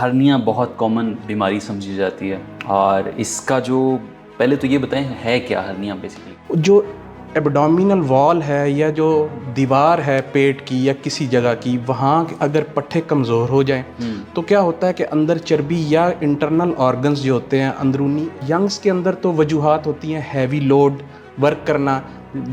ہرنیا بہت کامن بیماری سمجھی جاتی ہے، اور اس کا جو پہلے تو یہ بتائیں ہے کیا ہرنیا بیسیکلی؟ جو ایبڈومینل وال ہے یا جو دیوار ہے پیٹ کی یا کسی جگہ کی، وہاں اگر پٹھے کمزور ہو جائیں تو کیا ہوتا ہے کہ اندر چربی یا انٹرنل آرگنز جو ہوتے ہیں اندرونی، ینگز کے اندر تو وجوہات ہوتی ہیں ہیوی لوڈ ورک کرنا،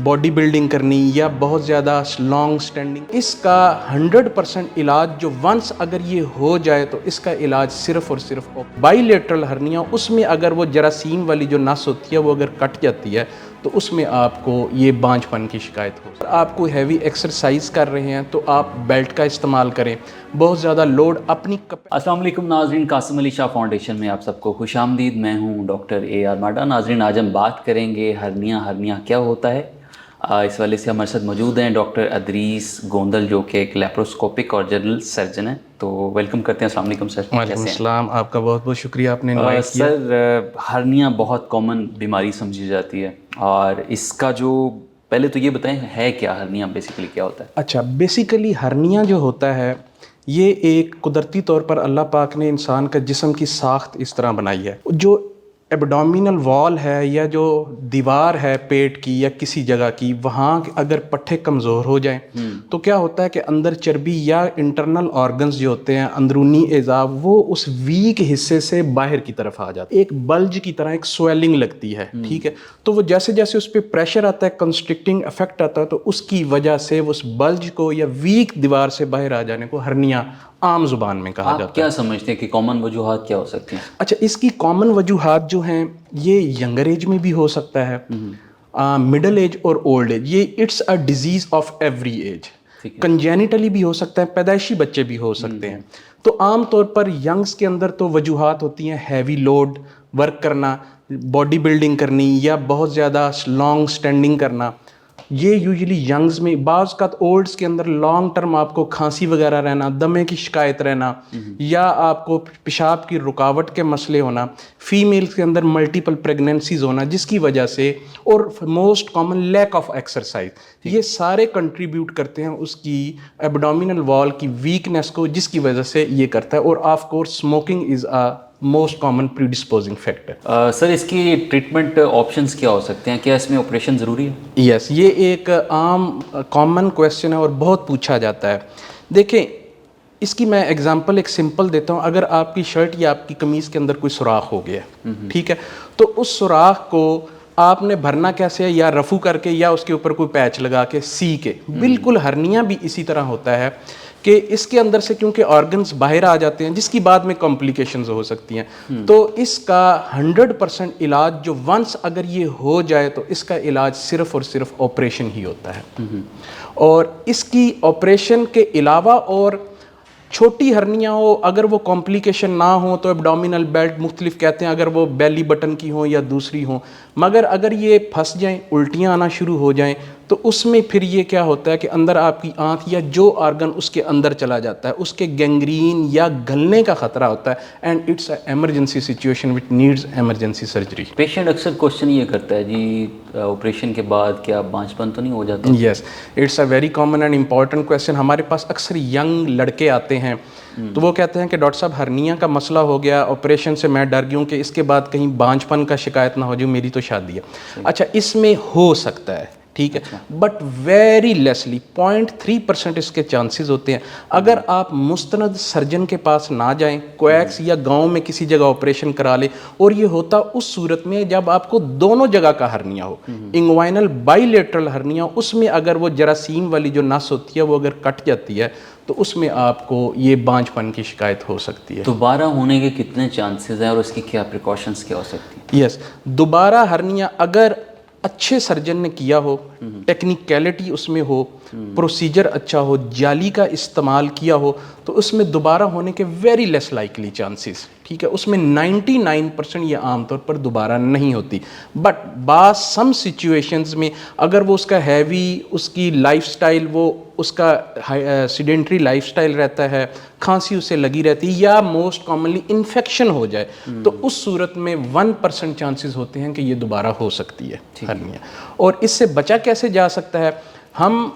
باڈی بلڈنگ کرنی یا بہت زیادہ لانگ سٹینڈنگ۔ اس کا 100% علاج جو ونس اگر یہ ہو جائے تو اس کا علاج صرف اور صرف بائی لیٹرل ہرنیا، اس میں اگر وہ جراثیم والی جو نس ہوتی ہے وہ اگر کٹ جاتی ہے تو اس میں آپ کو یہ بانجھ پن کی شکایت ہو۔ آپ کو ہیوی ایکسرسائز کر رہے ہیں تو آپ بیلٹ کا استعمال کریں، بہت زیادہ لوڈ اپنی السلام علیکم ناظرین، قاسم علی شاہ فاؤنڈیشن میں آپ سب کو خوش آمدید۔ میں ہوں ڈاکٹر اے آر ماڈا۔ ناظرین، آج ہم بات کریں گے ہرنیا کیا ہوتا ہے۔ اس والے سے ہمارے ساتھ موجود ہیں ڈاکٹر ادریس گوندل، جو کہ ایک لیپروسکوپک اور جنرل سرجن ہیں۔ تو ویلکم کرتے ہیں۔ السلام علیکم سر۔ وعلیکم السلام، آپ کا بہت بہت شکریہ آپ نے انوائٹ کیا۔ سر، ہرنیا بہت کامن بیماری سمجھی جاتی ہے، اور اس کا جو پہلے تو یہ بتائیں ہے کیا ہرنیا بیسیکلی کیا ہوتا ہے؟ اچھا، بیسیکلی ہرنیا جو ہوتا ہے یہ ایک قدرتی طور پر اللہ پاک نے انسان کا جسم کی ساخت اس طرح بنائی ہے۔ جو ایبڈومینل وال ہے یا جو دیوار ہے پیٹ کی یا کسی جگہ کی، وہاں اگر پٹھے کمزور ہو جائیں تو کیا ہوتا ہے کہ اندر چربی یا انٹرنل آرگنز جو ہوتے ہیں اندرونی اعضاء، وہ اس ویک حصے سے باہر کی طرف آ جاتے ہیں، ایک بلج کی طرح ایک سویلنگ لگتی ہے، ٹھیک ہے۔ تو وہ جیسے جیسے اس پہ پریشر آتا ہے، کنسٹرکٹنگ افیکٹ آتا ہے، تو اس کی وجہ سے اس بلج کو یا ویک دیوار سے باہر آ جانے کو ہرنیا عام زبان میں کہا جاتا ہے۔ آپ کیا سمجھتے ہیں کہ کامن وجوہات کیا ہو سکتی ہیں؟ اچھا، اس کی کامن وجوہات جو ہیں یہ ینگر ایج میں بھی ہو سکتا ہے، مڈل ایج اور اولڈ ایج، یہ it's a disease of every age. Congenitally بھی ہو سکتا ہے، پیدائشی بچے بھی ہو سکتے ہیں۔ تو عام طور پر ینگز کے اندر تو وجوہات ہوتی ہیں ہیوی لوڈ ورک کرنا، باڈی بلڈنگ کرنی یا بہت زیادہ لانگ سٹینڈنگ کرنا، یہ یوزلی ینگز میں۔ بعض کا اولڈز کے اندر لانگ ٹرم آپ کو کھانسی وغیرہ رہنا، دمے کی شکایت رہنا، یا آپ کو پیشاب کی رکاوٹ کے مسئلے ہونا، فیمیلز کے اندر ملٹیپل پریگننسیز ہونا جس کی وجہ سے، اور most common lack of exercise, یہ سارے کنٹریبیوٹ کرتے ہیں اس کی ایبڈومینل وال کی ویکنیس کو، جس کی وجہ سے یہ کرتا ہے۔ اور of course smoking is a most common predisposing factor. Sir, اس کی ٹریٹمنٹ آپشنز کیا ہو سکتے ہیں؟ کیا اس میں آپریشن ضروری ہے؟ یس، یہ ایک عام کامن کویسچن ہے اور بہت پوچھا جاتا ہے۔ دیکھیں، اس کی میں اگزامپل ایک سمپل دیتا ہوں۔ اگر آپ کی شرٹ یا آپ کی قمیض کے اندر کوئی سوراخ ہو گیا، ٹھیک ہے، تو اس سوراخ کو آپ نے بھرنا کیسے ہے؟ یا رفو کر کے، یا اس کے اوپر کوئی پیچ لگا کے، سی کے۔ بالکل ہرنیا بھی اسی طرح ہوتا ہے کہ اس کے اندر سے کیونکہ آرگنز باہر آ جاتے ہیں جس کی بعد میں کمپلیکیشنز ہو سکتی ہیں، تو اس کا 100% علاج جو ونس اگر یہ ہو جائے تو اس کا علاج صرف اور صرف آپریشن ہی ہوتا ہے۔ اور اس کی آپریشن کے علاوہ اور چھوٹی ہرنیا ہو، اگر وہ کمپلیکیشن نہ ہو تو ایبڈومینل بیلٹ مختلف کہتے ہیں، اگر وہ بیلی بٹن کی ہوں یا دوسری ہوں، مگر اگر یہ پھنس جائیں، الٹیاں آنا شروع ہو جائیں، تو اس میں پھر یہ کیا ہوتا ہے کہ اندر آپ کی آنت یا جو آرگن اس کے اندر چلا جاتا ہے، اس کے گینگرین یا گلنے کا خطرہ ہوتا ہے، and it's a emergency situation which needs emergency surgery. Patient اکثر کوشچن یہ کرتا ہے، جی آپریشن کے بعد کیا بانجھ پن تو نہیں ہو جاتا؟ Yes, it's a very common and important question. ہمارے پاس اکثر ینگ لڑکے آتے ہیں تو وہ کہتے ہیں کہ ڈاکٹر صاحب ہرنیا کا مسئلہ ہو گیا، آپریشن سے میں ڈر گئی ہوں کہ اس کے بعد کہیں بانجھ پن کا شکایت نہ ہو جائے، میری تو شادی ہے۔ اچھا، اس میں ہو سکتا ہے، ٹھیک ہے، بٹ ویری لیسلی 0.3% اس کے چانسز ہوتے ہیں۔ اگر آپ مستند سرجن کے پاس نہ جائیں، کویکس یا گاؤں میں کسی جگہ آپریشن کرا لیں، اور یہ ہوتا اس صورت میں جب آپ کو دونوں جگہ کا ہرنیا ہو، انگوائنل بائی لیٹرل ہرنیا، اس میں اگر وہ جراثیم والی جو نس ہوتی ہے وہ اگر کٹ جاتی ہے تو اس میں آپ کو یہ بانجھ پن کی شکایت ہو سکتی ہے۔ دوبارہ ہونے کے کتنے چانسز ہیں اور اس کی کیا پریکاشنز کیا ہو سکتی ہیں؟ یس، دوبارہ ہرنیا اگر اچھے سرجن نے کیا ہو، ٹیکنیکیلٹی اس میں ہو، پروسیجر اچھا ہو، جالی کا استعمال کیا ہو، تو اس میں دوبارہ ہونے کے ویری لیس لائکلی چانسز، ٹھیک ہے، اس میں 99% یہ عام طور پر دوبارہ نہیں ہوتی۔ بٹ بعض سم سچویشنز میں اگر وہ اس کا ہیوی، اس کی لائف سٹائل، وہ اس کا سیڈنٹری لائف سٹائل رہتا ہے، کھانسی اسے لگی رہتی ہے، یا موسٹ کامنلی انفیکشن ہو جائے، تو اس صورت میں 1% چانسز ہوتے ہیں کہ یہ دوبارہ ہو سکتی ہے ہرنیا۔ اور اس سے بچا کیسے جا سکتا ہے؟ ہم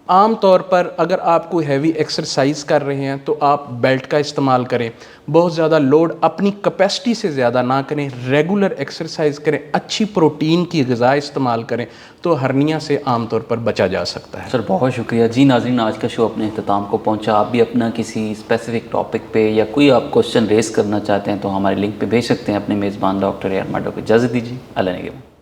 عام طور پر اگر آپ کوئی ہیوی ایکسرسائز کر رہے ہیں تو آپ بیلٹ کا استعمال کریں, بہت زیادہ لوڈ اپنی کیپیسٹی سے زیادہ نہ کریں, ریگولر ایکسرسائز کریں, اچھی پروٹین کی غذا استعمال کریں, تو ہرنیا سے عام طور پر بچا جا سکتا ہے. سر بہت شکریہ. جی ناظرین, آج کا شو اپنے اختتام کو پہنچا. آپ بھی اپنا کسی اسپیسیفک ٹاپک پہ یا کوئی آپ کوشچن ریز کرنا چاہتے ہیں تو ہمارے لنک پہ بھیج سکتے ہیں. اپنے میزبان ڈاکٹر اے آر ماڈو کو اجازت دیجیے. اللہ نگہبان.